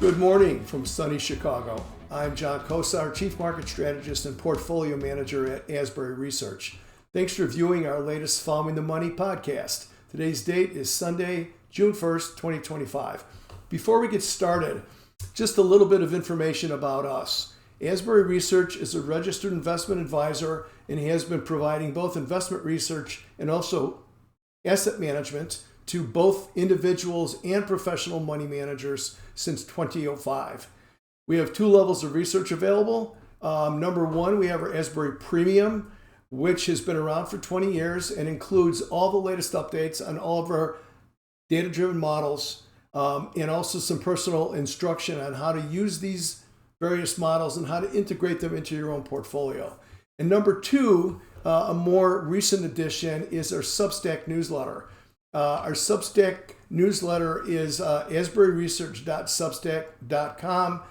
Good morning from sunny Chicago. I'm John Kosar, Chief Market Strategist and Portfolio Manager at Asbury Research. Thanks for viewing our latest Following the Money podcast. Today's date is Sunday, June 1st, 2025. Before we get started, just a little bit of information about us. Asbury Research is a registered investment advisor and has been providing both investment research and also asset management to both individuals and professional money managers since 2005. We have two levels of research available. Number one, we have our Asbury Premium, which has been around for 20 years and includes all the latest updates on all of our data-driven models and also some personal instruction on how to use these various models and how to integrate them into your own portfolio. And number two, a more recent addition is our Substack newsletter. Our Substack newsletter is asburyresearch.substack.com.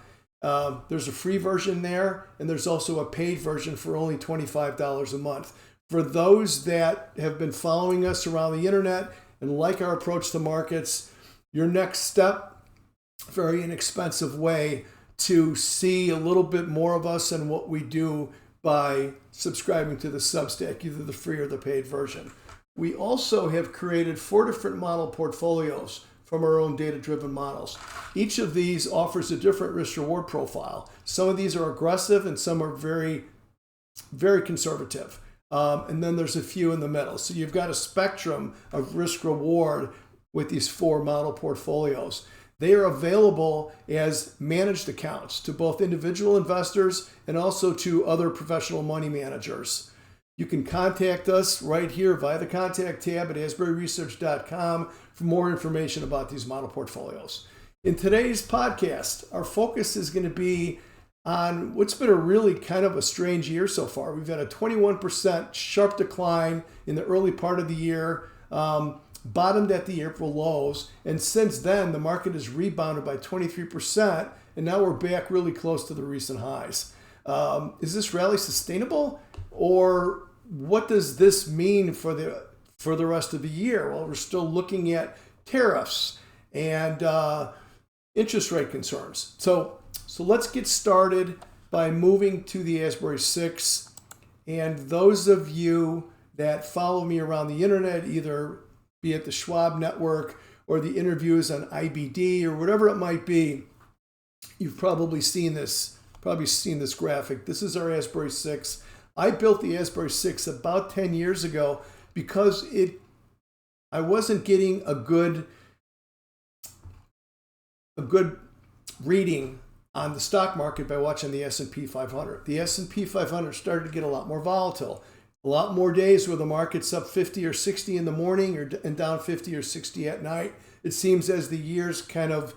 There's a free version there, and there's also a paid version for only $25 a month. For those that have been following us around the internet and like our approach to markets, your next step, very inexpensive way to see a little bit more of us and what we do by subscribing to the Substack, either the free or the paid version. We also have created 4 different model portfolios from our own data-driven models. Each of these offers a different risk-reward profile. Some of these are aggressive and some are very, very conservative. And then there's a few in the middle. So you've got a spectrum of risk-reward with these 4 model portfolios. They are available as managed accounts to both individual investors and also to other professional money managers. You can contact us right here via the contact tab at asburyresearch.com for more information about these model portfolios. In today's podcast, our focus is going to be on what's been a really kind of a strange year so far. We've had a 21% sharp decline in the early part of the year, bottomed at the April lows, and since then the market has rebounded by 23%, and now we're back really close to the recent highs. Is this rally sustainable, or what does this mean for the rest of the year? Well, we're still looking at tariffs and interest rate concerns. So let's get started by moving to the Asbury 6. And those of you that follow me around the internet, either be it the Schwab Network or the interviews on IBD or whatever it might be, you've probably seen this graphic. This is our Asbury 6. I built the Asbury 6 about 10 years ago because I wasn't getting a good reading on the stock market by watching the S&P 500. The S&P 500 started to get a lot more volatile. A lot more days where the market's up 50 or 60 in the morning and down 50 or 60 at night. It seems as the years kind of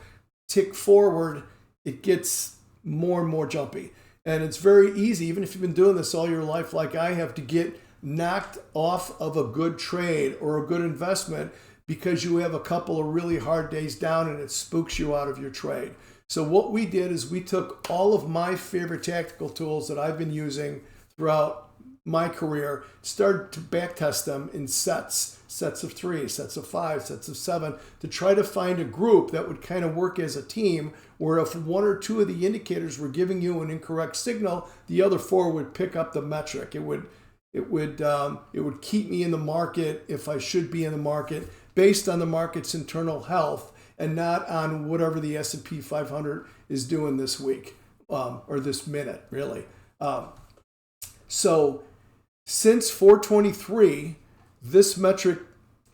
tick forward, it gets more and more jumpy. And it's very easy, even if you've been doing this all your life like I have, to get knocked off of a good trade or a good investment because you have a couple of really hard days down and it spooks you out of your trade. So what we did is we took all of my favorite tactical tools that I've been using throughout my career, started to backtest them in sets of 3, sets of 5, sets of 7, to try to find a group that would kind of work as a team, where if 1 or 2 of the indicators were giving you an incorrect signal, the other 4 would pick up the metric. It would keep me in the market if I should be in the market, based on the market's internal health and not on whatever the S&P 500 is doing this week or this minute, really. So since 423, this metric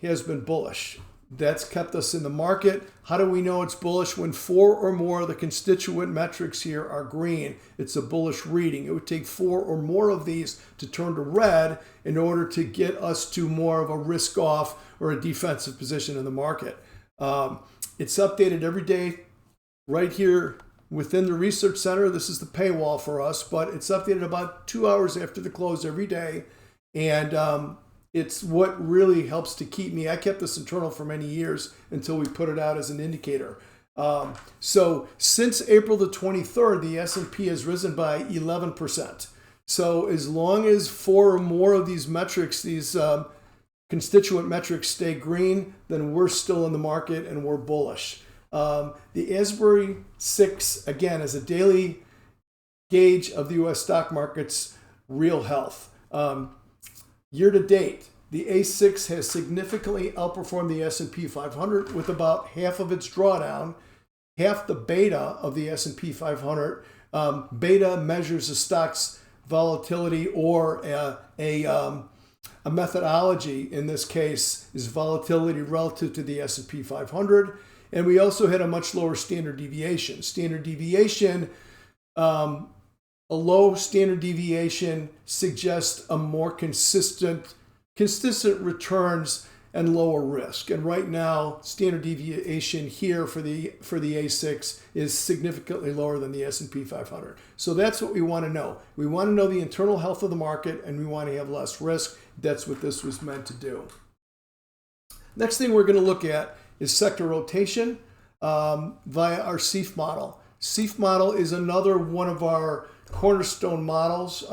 has been bullish. That's kept us in the market. How do we know it's bullish? When 4 or more of the constituent metrics here are green, it's a bullish reading. It would take 4 or more of these to turn to red in order to get us to more of a risk off or a defensive position in the market. It's updated every day right here within the research center. This is the paywall for us, but it's updated about 2 hours after the close every day. And it's what really helps to keep me. I kept this internal for many years until we put it out as an indicator. So since April the 23rd, the S&P has risen by 11%. So as long as 4 or more of these metrics, these constituent metrics stay green, then we're still in the market and we're bullish. The Asbury 6, again, is a daily gauge of the U.S. stock market's real health. Year to date, the A6 has significantly outperformed the S&P 500 with about half of its drawdown, half the beta of the S&P 500. Beta measures the stock's volatility, or a methodology in this case is volatility relative to the S&P 500. And we also had a much lower standard deviation. Standard deviation, a low standard deviation suggests a more consistent returns and lower risk. And right now, standard deviation here for the A6 is significantly lower than the S&P 500. So that's what we want to know. We want to know the internal health of the market, and we want to have less risk. That's what this was meant to do. Next thing we're going to look at is sector rotation via our CEF model. CEF model is another one of our cornerstone models.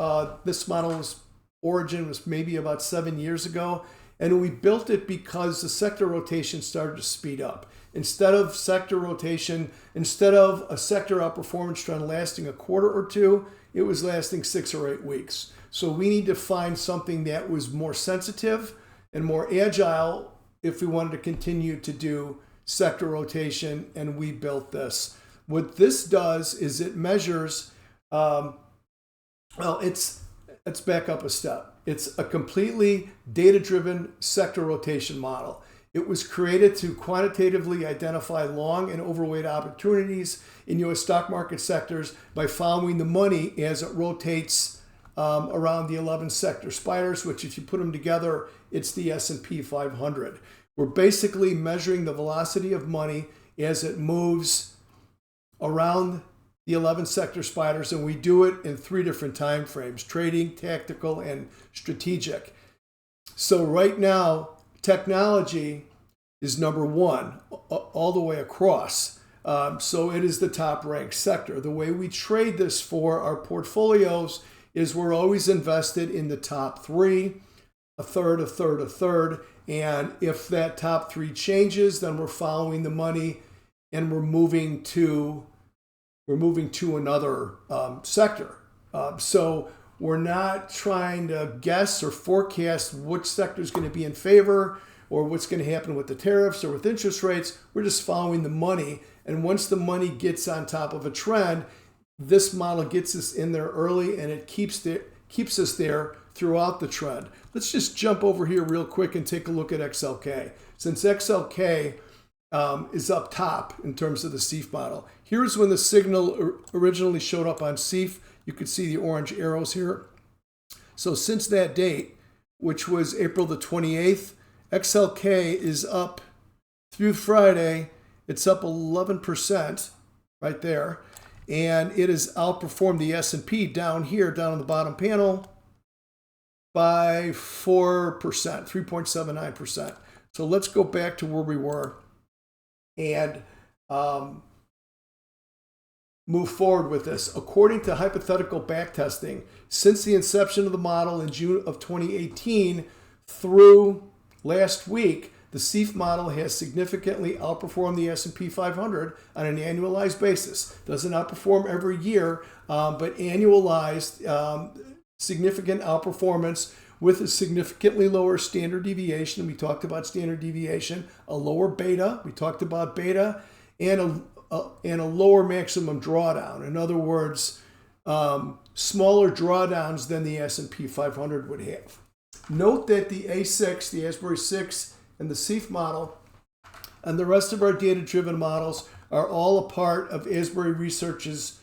This model's origin was maybe about 7 years ago, and we built it because the sector rotation started to speed up. Instead of a sector outperformance trend lasting a quarter or two, it was lasting 6 or 8 weeks. So we need to find something that was more sensitive and more agile if we wanted to continue to do sector rotation, and we built this. What this does is it measures, let's back up a step. It's a completely data-driven sector rotation model. It was created to quantitatively identify long and overweight opportunities in U.S. stock market sectors by following the money as it rotates around the 11 sector spiders, which if you put them together, it's the S&P 500. We're basically measuring the velocity of money as it moves around the 11 sector spiders, and we do it in 3 different time frames: trading, tactical, and strategic. So right now, technology is number 1 all the way across. So it is the top ranked sector. The way we trade this for our portfolios is we're always invested in the top 3, a third, a third, a third. And if that top 3 changes, then we're following the money and we're moving to another sector. So we're not trying to guess or forecast which sector is going to be in favor or what's going to happen with the tariffs or with interest rates. We're just following the money. And once the money gets on top of a trend, this model gets us in there early, and it keeps us there throughout the trend. Let's just jump over here real quick and take a look at XLK. Since XLK is up top in terms of the CEF model. Here's when the signal originally showed up on CEF. You could see the orange arrows here. So since that date, which was April the 28th, XLK is up through Friday. It's up 11% right there. And it has outperformed the S&P down here, down on the bottom panel, by 4%, 3.79%. So let's go back to where we were and move forward with this. According to hypothetical backtesting, since the inception of the model in June of 2018 through last week, the CEF model has significantly outperformed the S&P 500 on an annualized basis. Doesn't outperform every year, but annualized significant outperformance with a significantly lower standard deviation. We talked about standard deviation, a lower beta. We talked about beta, and a lower maximum drawdown. In other words, smaller drawdowns than the S&P 500 would have. Note that the A6, the Asbury 6, and the CEF model, and the rest of our data-driven models are all a part of Asbury Research's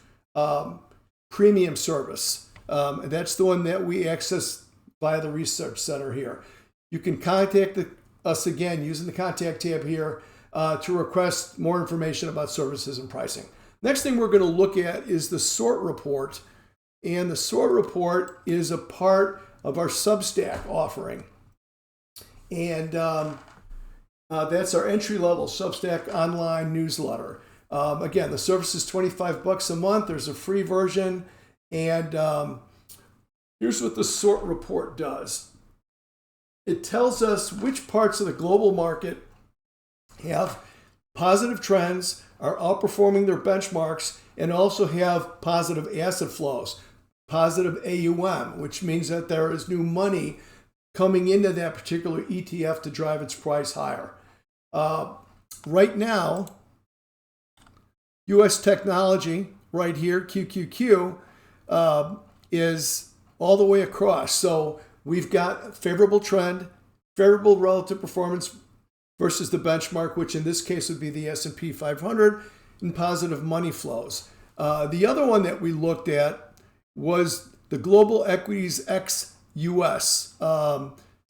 premium service. That's the one that we access via the Research Center here. You can contact us again using the Contact tab here to request more information about services and pricing. Next thing we're going to look at is the SORT report. And the SORT report is a part of our Substack offering. And that's our entry-level Substack online newsletter. Again, the service is $25 a month. There's a free version. And here's what the SORT report does. It tells us which parts of the global market have positive trends, are outperforming their benchmarks and also have positive asset flows, positive AUM, which means that there is new money coming into that particular ETF to drive its price higher. Right now, U.S. technology right here, QQQ, is all the way across. So we've got favorable trend, favorable relative performance versus the benchmark, which in this case would be the S&P 500, and positive money flows. The other one that we looked at was the Global Equities ex-US,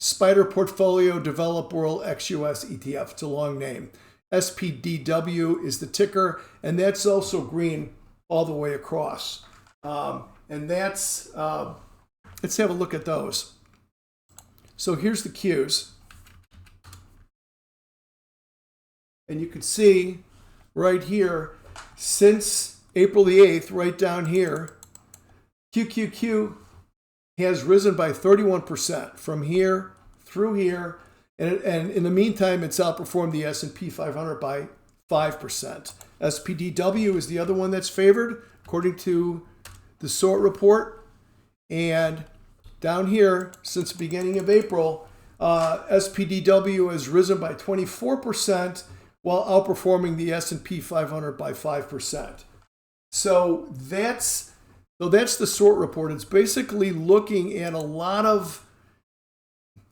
Spider Portfolio Developed World ex-US ETF. It's a long name. SPDW is the ticker, and that's also green all the way across. And that's, let's have a look at those. So here's the Qs. And you can see right here, since April the 8th, right down here, QQQ has risen by 31% from here through here. And in the meantime, it's outperformed the S&P 500 by 5%. SPDW is the other one that's favored, according to the SORT report. And down here, since the beginning of April, SPDW has risen by 24%, while outperforming the S&P 500 by 5%. So that's the SORT report. It's basically looking at a lot of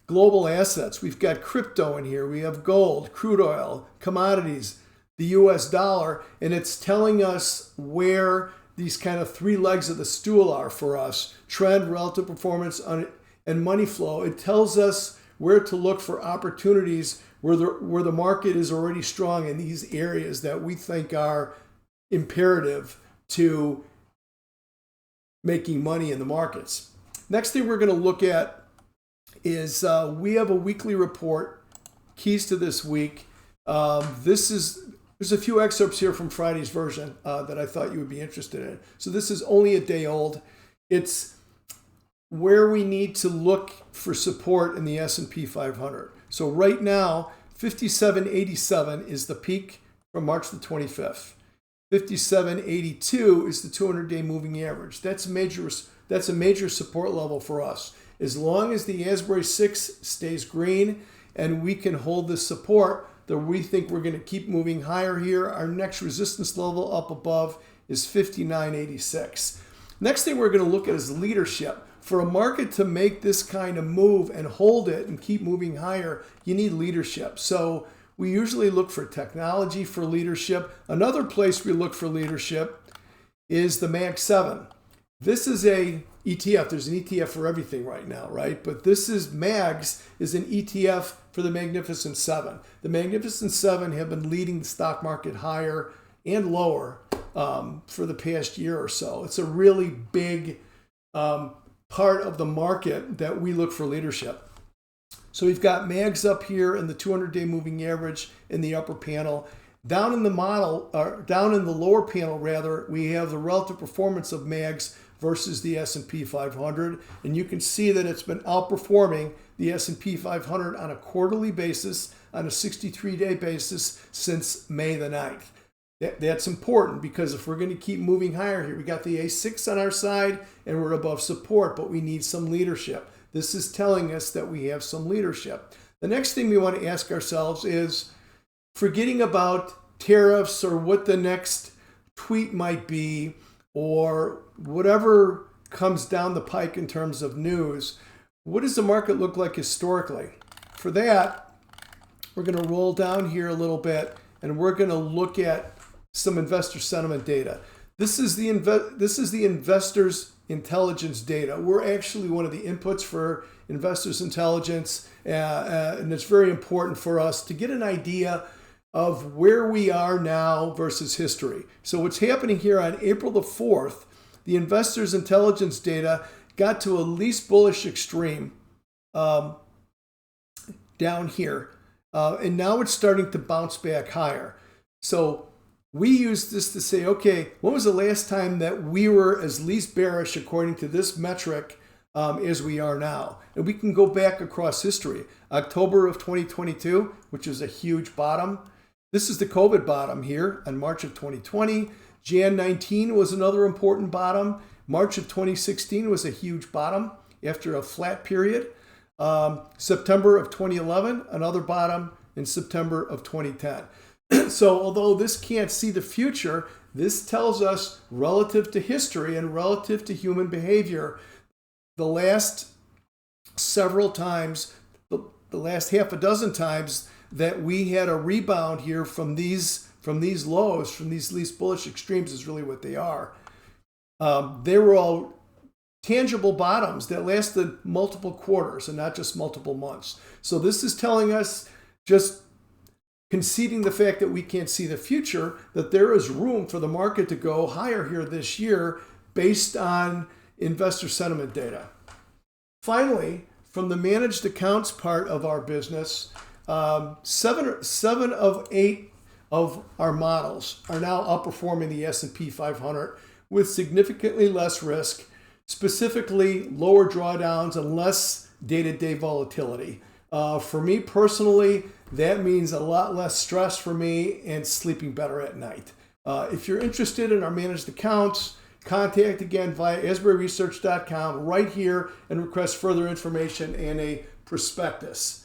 global assets. We've got crypto in here. We have gold, crude oil, commodities, the US dollar, and it's telling us where these kind of three legs of the stool are for us: trend, relative performance, and money flow. It tells us where to look for opportunities where the market is already strong in these areas that we think are imperative to making money in the markets. Next thing we're going to look at is we have a weekly report, keys to this week. There's a few excerpts here from Friday's version that I thought you would be interested in. So this is only a day old. It's where we need to look for support in the S&P 500. So right now, 57.87 is the peak from March the 25th. 57.82 is the 200-day moving average. That's a major support level for us. As long as the Asbury 6 stays green and we can hold this support, then we think we're going to keep moving higher here. Our next resistance level up above is 59.86. Next thing we're going to look at is leadership. For a market to make this kind of move and hold it and keep moving higher, you need leadership. So we usually look for technology for leadership. Another place we look for leadership is the Mag 7. This is a ETF. There's an ETF for everything right now, right? But this is MAGS is an ETF for the Magnificent Seven. The Magnificent Seven have been leading the stock market higher and lower for the past year or so. It's a really big part of the market that we look for leadership. So we've got MAGS up here in the 200-day moving average in the upper panel. Down in the model, or down in the lower panel rather, we have the relative performance of MAGS versus the S&P 500, and you can see that it's been outperforming the S&P 500 on a quarterly basis, on a 63-day basis since May the 9th. That's important because if we're going to keep moving higher here, we got the A6 on our side and we're above support, but we need some leadership. This is telling us that we have some leadership. The next thing we want to ask ourselves is, forgetting about tariffs or what the next tweet might be or whatever comes down the pike in terms of news, what does the market look like historically? For that, we're going to roll down here a little bit and we're going to look at some investor sentiment data. This is the investors' intelligence data. We're actually one of the inputs for investors' intelligence, and it's very important for us to get an idea of where we are now versus history. So what's happening here on April the 4th, the investors' intelligence data got to a least bullish extreme down here, and now it's starting to bounce back higher. So we use this to say, okay, when was the last time that we were as least bearish according to this metric as we are now? And we can go back across history. October of 2022, which is a huge bottom. This is the COVID bottom here on March of 2020. Jan 19 was another important bottom. March of 2016 was a huge bottom after a flat period. September of 2011, another bottom in September of 2010. So although this can't see the future, this tells us relative to history and relative to human behavior, the last several times, the last half a dozen times that we had a rebound here from these lows, from these least bullish extremes is really what they are. They were all tangible bottoms that lasted multiple quarters and not just multiple months. So this is telling us, just conceding the fact that we can't see the future, that there is room for the market to go higher here this year based on investor sentiment data. Finally, from the managed accounts part of our business, 7 of 8 of our models are now outperforming the S&P 500 with significantly less risk, specifically lower drawdowns and less day-to-day volatility. For me personally, that means a lot less stress for me and sleeping better at night. If you're interested in our managed accounts, contact again via asburyresearch.com right here and request further information and a prospectus.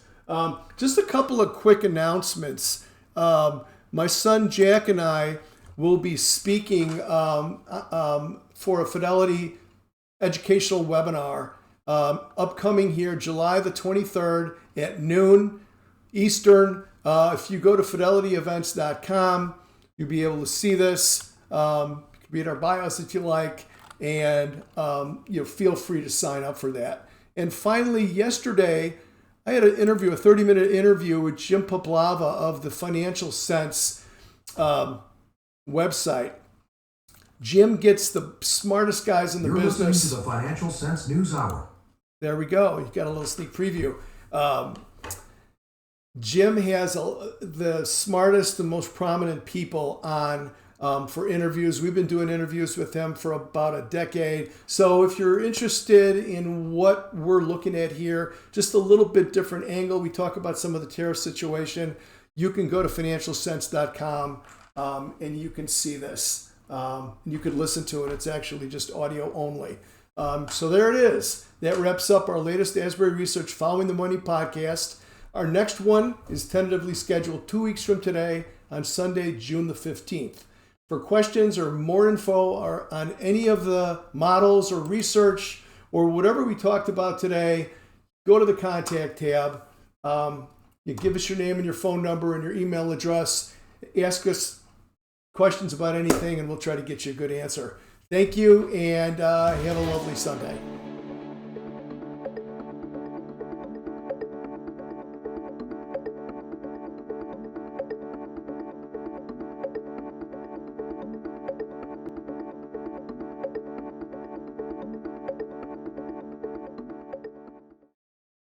Just a couple of quick announcements. My son Jack and I will be speaking for a Fidelity educational webinar upcoming here July the 23rd at noon Eastern. If you go to fidelityevents.com, you'll be able to see this. You can read our bios if you like, and feel free to sign up for that. And finally, yesterday, I had an interview, a 30-minute interview with Jim Poplava of the Financial Sense website. Jim gets the smartest guys in the business. You're listening to the Financial Sense News Hour. There we go. You got a little sneak preview. Jim has the smartest and most prominent people on for interviews. We've been doing interviews with him for about a decade. So if you're interested in what we're looking at here, just a little bit different angle, we talk about some of the tariff situation, you can go to financialsense.com and you can see this. You could listen to it. It's actually just audio only. So there it is. That wraps up our latest Asbury Research Following the Money podcast. Our next one is tentatively scheduled 2 weeks from today on Sunday, June the 15th. For questions or more info or on any of the models or research or whatever we talked about today, go to the contact tab. You give us your name and your phone number and your email address. Ask us questions about anything and we'll try to get you a good answer. Thank you and have a lovely Sunday.